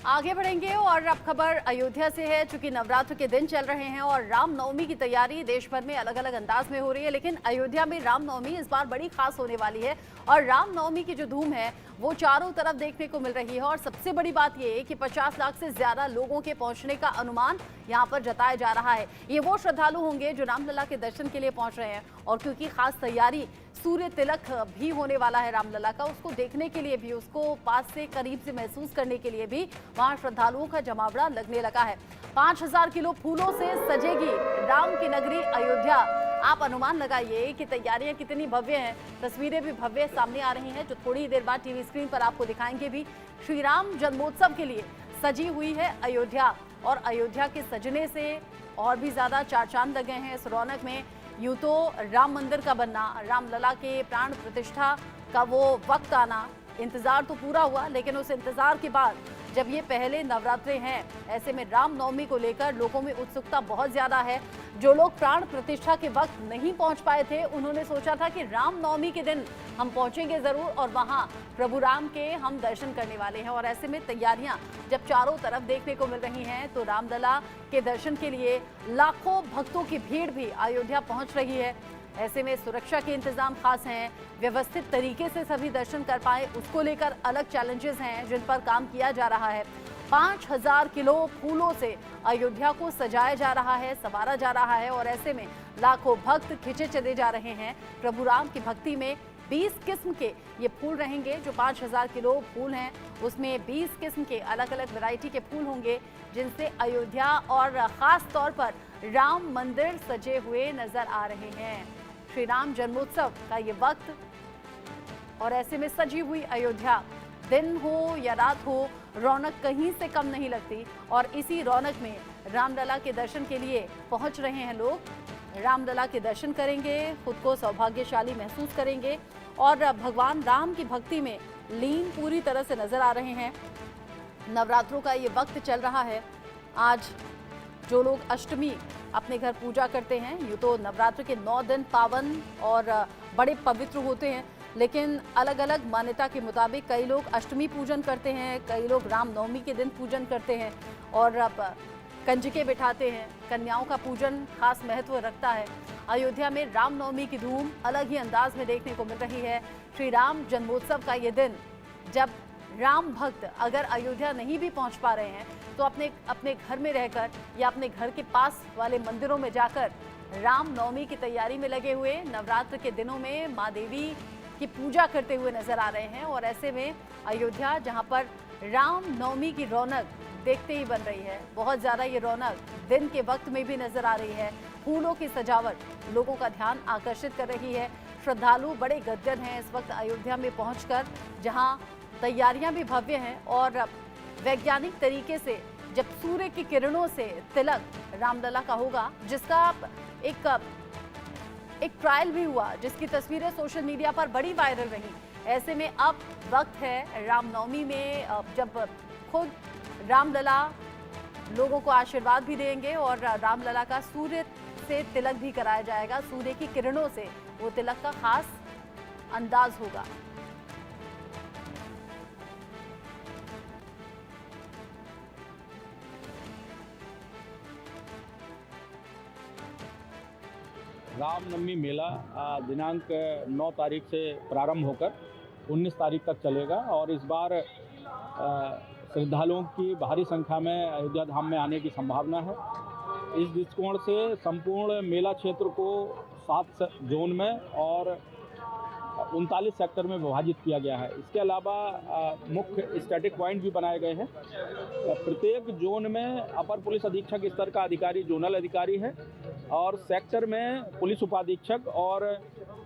आगे बढ़ेंगे और अब खबर अयोध्या से है। चूंकि नवरात्र के दिन चल रहे हैं और रामनवमी की तैयारी देश भर में अलग अलग अंदाज में हो रही है, लेकिन अयोध्या में रामनवमी इस बार बड़ी खास होने वाली है और रामनवमी की जो धूम है वो चारों तरफ देखने को मिल रही है। और सबसे बड़ी बात ये है कि 50 लाख से ज्यादा लोगों के पहुंचने का अनुमान यहाँ पर जताया जा रहा है। ये वो श्रद्धालु होंगे जो रामलला के दर्शन के लिए पहुंच रहे हैं और क्योंकि खास तैयारी सूर्य तिलक भी होने वाला है रामलला का, उसको देखने के लिए भी, उसको पास से करीब से महसूस करने के लिए भी वहां श्रद्धालुओं का जमावड़ा लगने लगा है। 5000 किलो फूलों से सजेगी राम की नगरी अयोध्या। आप अनुमान लगाइए कि तैयारियां कितनी भव्य हैं। तस्वीरें भी भव्य सामने आ रही हैं जो थोड़ी देर बाद टीवी स्क्रीन पर आपको दिखाएंगे भी। श्री राम जन्मोत्सव के लिए सजी हुई है अयोध्या और अयोध्या के सजने से और भी ज्यादा चार चांद लगे हैं इस रौनक में। यूं तो राम मंदिर का बनना, रामलला के प्राण प्रतिष्ठा का वो वक्त आना, इंतजार तो पूरा हुआ, लेकिन उस इंतजार के बाद जब ये पहले नवरात्रे हैं, ऐसे में रामनवमी को लेकर लोगों में उत्सुकता बहुत ज्यादा है। जो लोग प्राण प्रतिष्ठा के वक्त नहीं पहुंच पाए थे, उन्होंने सोचा था कि रामनवमी के दिन हम पहुंचेंगे जरूर और वहां प्रभु राम के हम दर्शन करने वाले हैं। और ऐसे में तैयारियां जब चारों तरफ देखने को मिल रही हैं तो रामलला के दर्शन के लिए लाखों भक्तों की भीड़ भी अयोध्या पहुंच रही है। ऐसे में सुरक्षा के इंतजाम खास हैं, व्यवस्थित तरीके से सभी दर्शन कर पाए उसको लेकर अलग चैलेंजेस हैं जिन पर काम किया जा रहा है। 5000 किलो फूलों से अयोध्या को सजाया जा रहा है, संवारा जा रहा है और ऐसे में लाखों भक्त खिंचे चले जा रहे हैं प्रभु राम की भक्ति में। 20 किस्म के ये फूल रहेंगे। जो 5000 किलो फूल हैं उसमें 20 किस्म के अलग अलग वैरायटी के फूल होंगे जिनसे अयोध्या और खास तौर पर राम मंदिर सजे हुए नजर आ रहे हैं। श्री राम जन्मोत्सव का ये वक्त और ऐसे में सजी हुई अयोध्या, दिन हो या रात हो, रौनक कहीं से कम नहीं लगती। और इसी रौनक में रामलला के दर्शन के लिए पहुंच रहे हैं लोग। रामलला के दर्शन करेंगे, खुद को सौभाग्यशाली महसूस करेंगे और भगवान राम की भक्ति में लीन पूरी तरह से नजर आ रहे हैं। नवरात्रों का ये वक्त चल रहा है। आज जो लोग अष्टमी अपने घर पूजा करते हैं, यूँ तो नवरात्र के 9 दिन पावन और बड़े पवित्र होते हैं, लेकिन अलग अलग मान्यता के मुताबिक कई लोग अष्टमी पूजन करते हैं, कई लोग रामनवमी के दिन पूजन करते हैं और अब कंजके बिठाते हैं। कन्याओं का पूजन खास महत्व रखता है। अयोध्या में रामनवमी की धूम अलग ही अंदाज में देखने को मिल रही है। श्री राम जन्मोत्सव का ये दिन, जब राम भक्त अगर अयोध्या नहीं भी पहुंच पा रहे हैं तो अपने घर में रहकर या अपने घर के पास वाले मंदिरों में जाकर रामनवमी की तैयारी में लगे हुए नवरात्र के दिनों में माँ देवी की पूजा करते हुए नजर आ रहे हैं। और ऐसे में अयोध्या, जहां पर रामनवमी की रौनक देखते ही बन रही है, बहुत ज्यादा ये रौनक दिन के वक्त में भी नजर आ रही है। फूलों की सजावट लोगों का ध्यान आकर्षित कर रही है। श्रद्धालु बड़े गदगद हैं इस वक्त अयोध्या में पहुंचकर, जहां तैयारियां भी भव्य हैं और वैज्ञानिक तरीके से जब सूर्य की किरणों से तिलक रामलला का होगा, जिसका एक ट्रायल भी हुआ, जिसकी तस्वीरें सोशल मीडिया पर बड़ी वायरल रही। ऐसे में अब वक्त है रामनवमी में, जब खुद रामलला लोगों को आशीर्वाद भी देंगे और रामलला का सूर्य से तिलक भी कराया जाएगा। सूर्य की किरणों से वो तिलक का खास अंदाज होगा। रामनवमी मेला दिनांक 9 तारीख से प्रारंभ होकर 19 तारीख तक चलेगा और इस बार श्रद्धालुओं की भारी संख्या में अयोध्या धाम में आने की संभावना है। इस दृष्टिकोण से संपूर्ण मेला क्षेत्र को 7 जोन में और 39 सेक्टर में विभाजित किया गया है। इसके अलावा मुख्य स्टैटिक पॉइंट भी बनाए गए हैं। प्रत्येक जोन में अपर पुलिस अधीक्षक स्तर का अधिकारी जोनल अधिकारी है और सेक्टर में पुलिस उपाधीक्षक और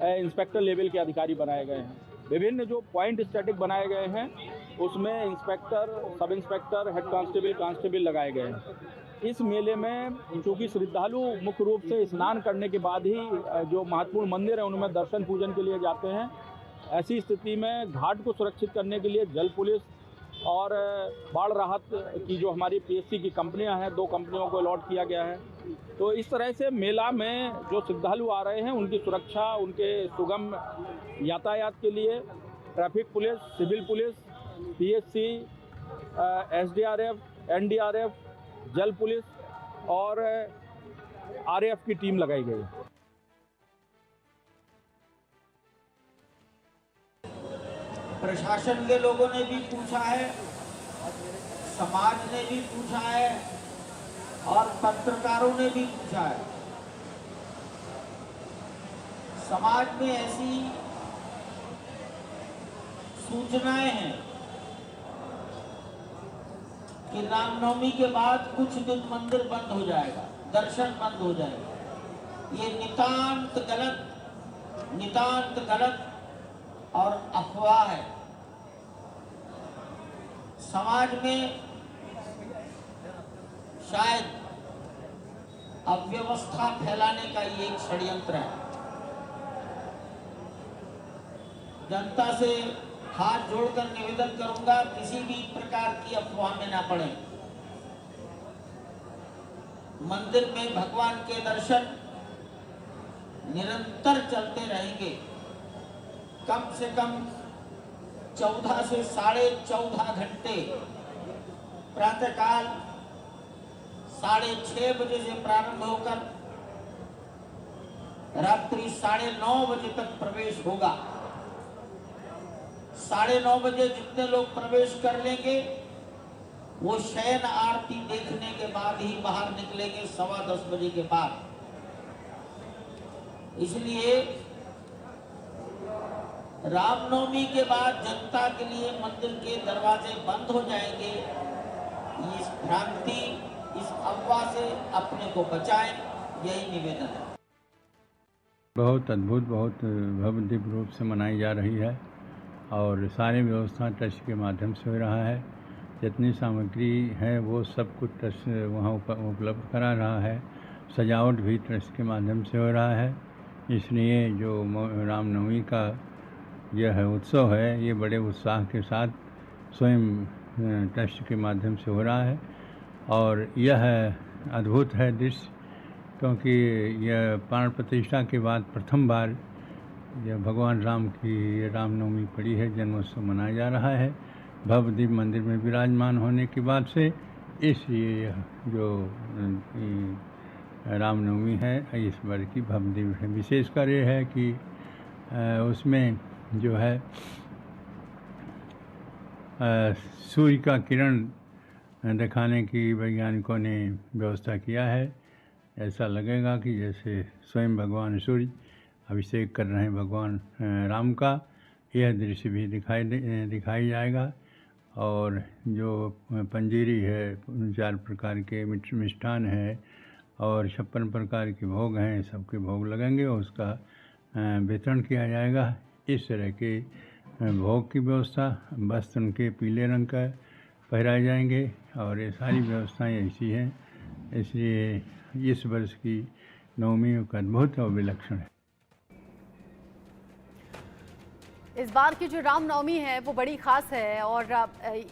इंस्पेक्टर लेवल के अधिकारी बनाए गए हैं। विभिन्न जो पॉइंट स्टैटिक बनाए गए हैं उसमें inspector, sub inspector, head constable, constable लगाए गए हैं। इस मेले में चूँकि श्रद्धालु मुख्य रूप से स्नान करने के बाद ही जो महत्वपूर्ण मंदिर हैं उनमें दर्शन पूजन के लिए जाते हैं। ऐसी स्थिति में घाट को सुरक्षित करने के लिए जल पुलिस और बाढ़ राहत की जो हमारी पीएससी की कंपनियां हैं, 2 कंपनियों को अलॉट किया गया है। तो इस तरह से मेला में जो श्रद्धालु आ रहे हैं उनकी सुरक्षा, उनके सुगम यातायात के लिए traffic police, civil police, PSC, SDRF, NDRF, जल पुलिस और RAF की टीम लगाई गई है। प्रशासन के लोगों ने भी पूछा है, समाज ने भी पूछा है और पत्रकारों ने भी पूछा है। समाज में ऐसी सूचनाएं हैं कि रामनवमी के बाद कुछ दिन मंदिर बंद हो जाएगा, दर्शन बंद हो जाएगा। ये नितांत गलत और अफवाह है। समाज में शायद अव्यवस्था फैलाने का ये एक षड्यंत्र है। जनता से हाथ जोड़कर निवेदन करूंगा, किसी भी प्रकार की अफवाह में ना पड़े। मंदिर में भगवान के दर्शन निरंतर चलते रहेंगे। कम से कम 14 से 14.5 घंटे प्रातःकाल 6:30 बजे से प्रारंभ होकर रात्रि 9:30 बजे तक प्रवेश होगा। 9:30 बजे जितने लोग प्रवेश कर लेंगे वो शयन आरती देखने के बाद ही बाहर निकलेंगे, 10:15 बजे के बाद। इसलिए रामनवमी के बाद जनता के लिए मंदिर के दरवाजे बंद हो जाएंगे। इस भ्रांति, इस अफवाह से अपने को बचाएं, यही निवेदन है। बहुत अद्भुत, बहुत भव्य दिव्य रूप से मनाई जा रही है और सारी व्यवस्था ट्रस्ट के माध्यम से हो रहा है। जितनी सामग्री है वो सब कुछ ट्रस्ट वहाँ उपलब्ध करा रहा है। सजावट भी ट्रस्ट के माध्यम से हो रहा है। इसलिए जो रामनवमी का यह उत्सव है, ये बड़े उत्साह के साथ स्वयं ट्रस्ट के माध्यम से हो रहा है और यह अद्भुत है दृश्य, क्योंकि यह प्राण प्रतिष्ठा के बाद प्रथम बार यह भगवान राम की रामनवमी पड़ी है, जन्मोत्सव मनाया जा रहा है भव्य दिव्य मंदिर में विराजमान होने के बाद से। इसलिए जो रामनवमी है इस बार की भव्य दिव्य है। विशेषकर ये है कि उसमें जो है सूर्य का किरण दिखाने की वैज्ञानिकों ने व्यवस्था किया है। ऐसा लगेगा कि जैसे स्वयं भगवान सूर्य अभिषेक कर रहे हैं भगवान राम का। यह दृश्य भी दिखाई जाएगा और जो पंजीरी है, 4 प्रकार के मिष्ठान है और 56 प्रकार के भोग हैं, सबके भोग लगेंगे और उसका वितरण किया जाएगा। इस तरह के भोग की व्यवस्था, वस्त्र उनके पीले रंग का पहराए जाएंगे और ये सारी व्यवस्थाएं ऐसी हैं। इसलिए इस वर्ष की नवमी का अद्भुत और विलक्षण है। इस बार की जो रामनवमी है वो बड़ी खास है और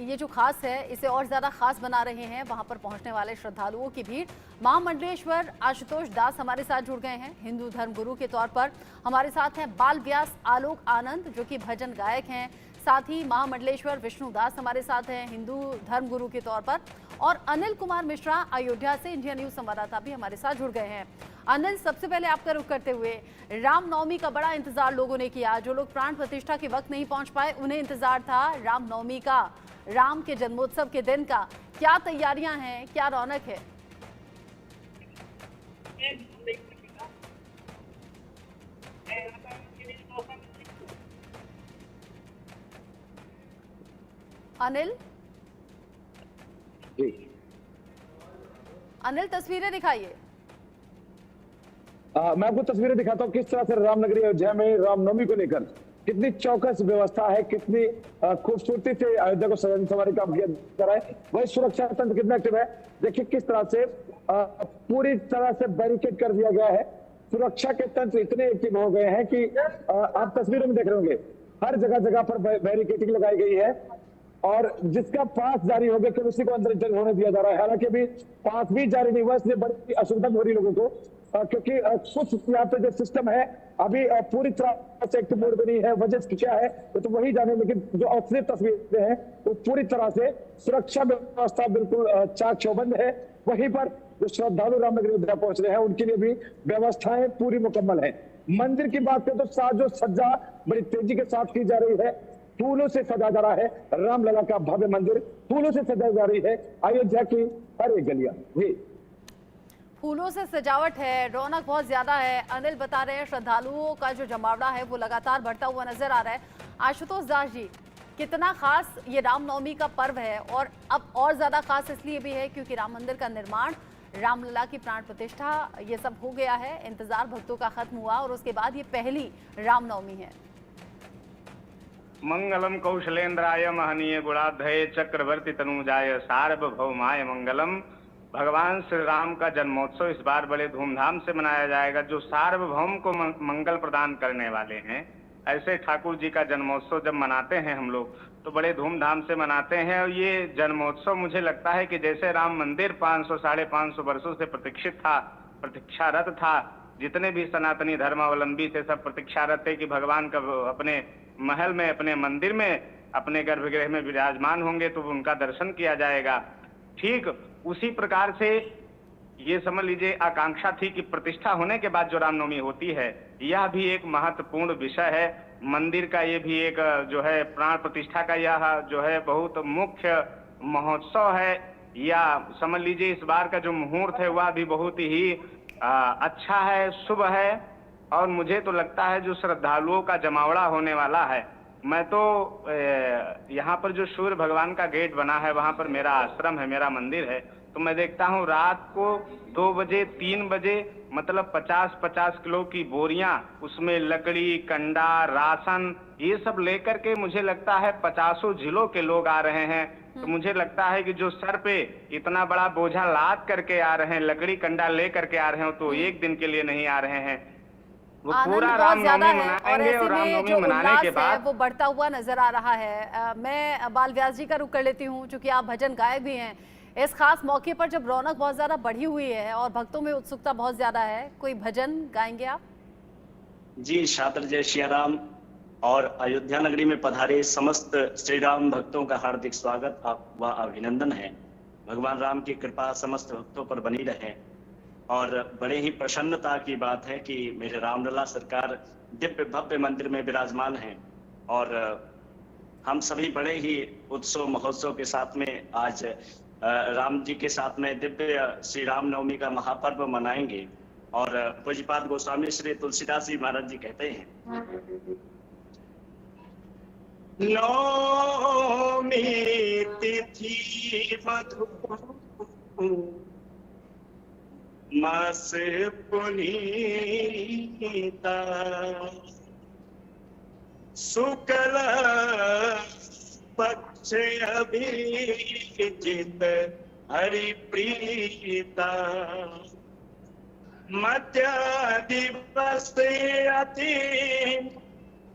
ये जो खास है इसे और ज़्यादा खास बना रहे हैं वहां पर पहुंचने वाले श्रद्धालुओं की भीड़। महामंडलेश्वर आशुतोष दास हमारे साथ जुड़ गए हैं, हिंदू धर्म गुरु के तौर पर। हमारे साथ हैं बाल व्यास आलोक आनंद जो कि भजन गायक हैं। साथ ही महामंडलेश्वर विष्णु दास हमारे साथ हैं, हिंदू धर्म गुरु के तौर पर। और अनिल कुमार मिश्रा अयोध्या से इंडिया न्यूज संवाददाता भी हमारे साथ जुड़ गए हैं। अनिल, सबसे पहले आपका रुख करते हुए, रामनवमी का बड़ा इंतजार लोगों ने किया। जो लोग प्राण प्रतिष्ठा के वक्त नहीं पहुंच पाए उन्हें इंतजार था रामनवमी का, राम के जन्मोत्सव के दिन का। क्या तैयारियां हैं, क्या रौनक है? अनिल अनिल तस्वीरें दिखाइए। मैं आपको तस्वीरें दिखाता हूँ किस तरह से रामनगरी अयोध्या में रामनवमी को लेकर कितनी चौकस व्यवस्था है, कितनी खूबसूरती से अयोध्या को सजाने संवारने का काम किया जा रहा है। वही सुरक्षा तंत्र कितना एक्टिव है, देखिए किस तरह से पूरी तरह से बैरिकेड कर दिया गया है। सुरक्षा के तंत्र इतने एक्टिव हो गए हैं कि आप तस्वीरों में देख रहे होंगे हर जगह जगह पर बैरिकेडिंग लगाई गई है और जिसका पास जारी हो गया कि उसी को अंदर होने दिया जा रहा है। हालांकि अभी पास भी जारी नहीं हुआ, इसलिए बड़ी असुविधा हो रही लोगों को। क्योंकि कुछ यहाँ पे जो सिस्टम है अभी पूरी तरह से एक्टिव मोड में नहीं है। वजह क्या है तो वही जाने, लेकिन जो असली तस्वीरें हैं वो पूरी तरह से सुरक्षा व्यवस्था बिल्कुल चाक चौबंद है। वहीं पर जो श्रद्धालु रामनगरी अयोध्या पहुंच रहे हैं उनके लिए भी व्यवस्थाएं पूरी मुकम्मल है। मंदिर की बात करें तो साजो सज्जा बड़ी तेजी के साथ की जा रही है। फूलों से सजा जा रहा है रामलला का भव्य मंदिर, फूलों से सजाई जा रही है अयोध्या की हर एक गलियां। जी फूलों से सजावट है, रौनक बहुत ज्यादा है। अनिल बता रहे हैं श्रद्धालुओं का जो जमावड़ा है वो लगातार बढ़ता हुआ नजर आ रहा है। आशुतोष दास जी, कितना खास ये रामनवमी का पर्व है, और अब और ज्यादा खास इसलिए भी है क्योंकि राम मंदिर का निर्माण, रामलला की प्राण प्रतिष्ठा, ये सब हो गया है। इंतजार भक्तों का खत्म हुआ और उसके बाद ये पहली रामनवमी है। मंगलम कौशलेन्द्राय महनीय गुणाध्याय चक्रवर्ती तनुजाय सार्वभौमाय मंगलम। भगवान श्री राम का जन्मोत्सव इस बार बड़े धूमधाम से मनाया जाएगा। जो सार्वभौम को मंगल प्रदान करने वाले हैं, ऐसे ठाकुर जी का जन्मोत्सव जब मनाते हैं हम लोग तो बड़े धूमधाम से मनाते हैं। और ये जन्मोत्सव मुझे लगता है कि जैसे राम मंदिर 500 साढ़े 500 वर्षों से प्रतीक्षित था, प्रतीक्षारत था, जितने भी सनातनी धर्मावलंबी थे सब प्रतीक्षारत थे कि भगवान का अपने महल में, अपने मंदिर में, अपने गर्भगृह में विराजमान होंगे तो उनका दर्शन किया जाएगा। ठीक उसी प्रकार से ये समझ लीजिए आकांक्षा थी कि प्रतिष्ठा होने के बाद जो रामनवमी होती है, यह भी एक महत्वपूर्ण विषय है मंदिर का। ये भी एक जो है प्राण प्रतिष्ठा का यह जो है बहुत मुख्य महोत्सव है, या समझ लीजिए इस बार का जो मुहूर्त है वह भी बहुत ही अच्छा है, शुभ है। और मुझे तो लगता है जो श्रद्धालुओं का जमावड़ा होने वाला है, मैं तो यहाँ पर जो सूर्य भगवान का गेट बना है वहां पर मेरा आश्रम है, मेरा मंदिर है, तो मैं देखता हूँ रात को 2 बजे 3 बजे मतलब 50-50 किलो की बोरियां, उसमें लकड़ी, कंडा, राशन, ये सब लेकर के मुझे लगता है 50 जिलों के लोग आ रहे हैं। तो मुझे लगता है कि जो सर पे इतना बड़ा बोझा लाद करके आ रहे हैं, लकड़ी कंडा ले करके आ रहे हो, तो एक दिन के लिए नहीं आ रहे हैं, वो पूरा रामनवमी मनाएंगे। और रामनवमी मनाने के बाद वो बढ़ता हुआ नजर आ रहा है। मैं बाल व्यास जी का रुख कर लेती हूँ, क्योंकि आप भजन गायक भी हैं। इस खास मौके पर जब रौनक बहुत ज्यादा बढ़ी हुई है और भक्तों में उत्सुकता बहुत ज्यादा है, कोई भजन गाएंगे आप? जी, शास्त्र जय श्री राम और अयोध्या नगरी में पधारे समस्त श्री राम भक्तों का हार्दिक स्वागत व अभिनंदन है। भगवान राम की कृपा समस्त भक्तों पर बनी रहे। और बड़े ही प्रसन्नता की बात है कि मेरे रामलला सरकार दिव्य भव्य मंदिर में विराजमान हैं, और हम सभी बड़े ही उत्सव महोत्सव के साथ में आज राम जी के साथ में दिव्य श्री राम नवमी का महापर्व मनाएंगे। और पूज्यपाद गोस्वामी श्री तुलसीदास जी महाराज जी कहते हैं, नवमी तिथि मधु मास पुनीता शुक्ल पक्ष अभिजित हरि प्रीता मध्य दिवस अति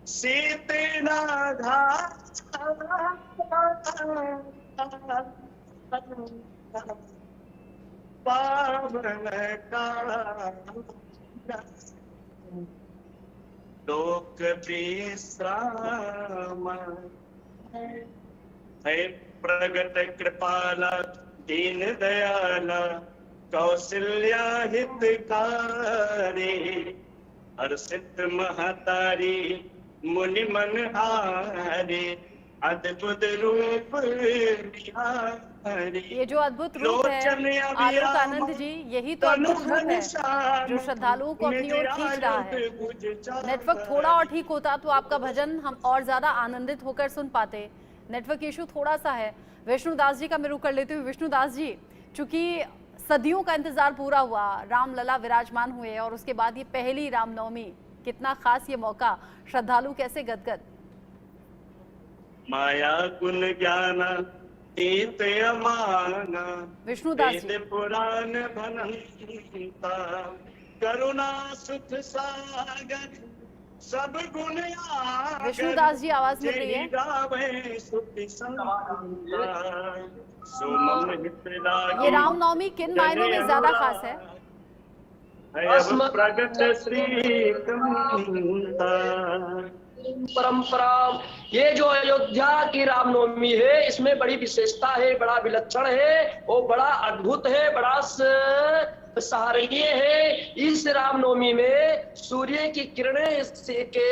शीतनाधा पावन का लोक विश्राम है प्रगट कृपाला दीन दयाला कौशल्या हितकारी हर्षित महतारी मुनि मनहारी अद्भुत रूप बिहारी। ये जो अद्भुत रूप है आलोक आनंद जी, यही तो अद्भुत रूप है जो श्रद्धालुओं को अपनी ओर खींच रहा है। नेटवर्क थोड़ा और ठीक होता तो आपका भजन हम और ज्यादा आनंदित होकर सुन पाते। नेटवर्क इशू थोड़ा सा है। विष्णुदास जी का मैं रुख कर लेती हूँ। विष्णुदास जी, चूंकि सदियों का इंतजार पूरा हुआ, रामलला विराजमान हुए और उसके बाद ये पहली रामनवमी, कितना खास ये मौका, श्रद्धालु कैसे गदगद? माया गुण ज्ञान तीत अमाना विष्णुदास जी, पुराण भनंता करुणा सुख सागर सब गुण विष्णुदास जी आवाज मिल रही है? ये रामनवमी किन मायनों में ज्यादा खास है? प्रगट श्री परंपरा। ये जो अयोध्या की रामनवमी है, इसमें बड़ी विशेषता है, बड़ा विलक्षण है, वो बड़ा अद्भुत है, बड़ा सराहनीय है। इस रामनवमी में सूर्य की किरणें से के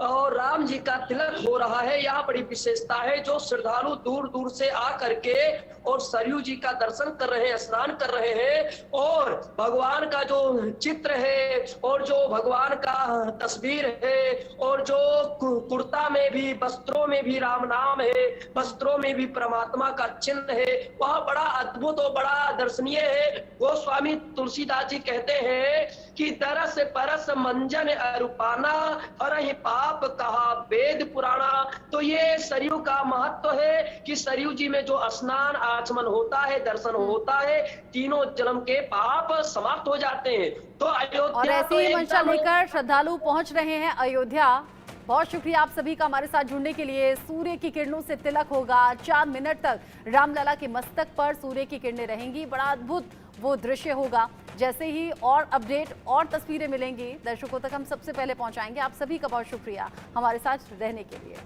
और राम जी का तिलक हो रहा है। यहाँ बड़ी विशेषता है। जो श्रद्धालु दूर दूर से आ करके और सरयू जी का दर्शन कर रहे हैं, स्नान कर रहे हैं, और भगवान का जो चित्र है और जो भगवान का तस्वीर है और जो कुर्ता में भी, वस्त्रों में भी राम नाम है, वस्त्रों में भी परमात्मा का चिन्ह है, वह बड़ा अद्भुत और बड़ा दर्शनीय है। गोस्वामी तुलसीदास जी कहते हैं कि दरस परस मंजन अरूपाना हरहि पाप कहा वेद पुराणा। तो ये सरयू का महत्व है कि सरयू जी में जो स्नान आचमन होता है, दर्शन होता है, तीनों जन्म के पाप समाप्त हो जाते हैं। तो अयोध्या और ऐसी ही मंशा लेकर श्रद्धालु पहुंच रहे हैं अयोध्या। बहुत शुक्रिया आप सभी का हमारे साथ जुड़ने के लिए। सूर्य की किरणों से तिलक होगा, 4 मिनट तक रामलला के मस्तक पर सूर्य की किरणें रहेंगी। बड़ा अद्भुत वो दृश्य होगा। जैसे ही और अपडेट और तस्वीरें मिलेंगी दर्शकों तक हम सबसे पहले पहुंचाएंगे। आप सभी का बहुत शुक्रिया हमारे साथ रहने के लिए।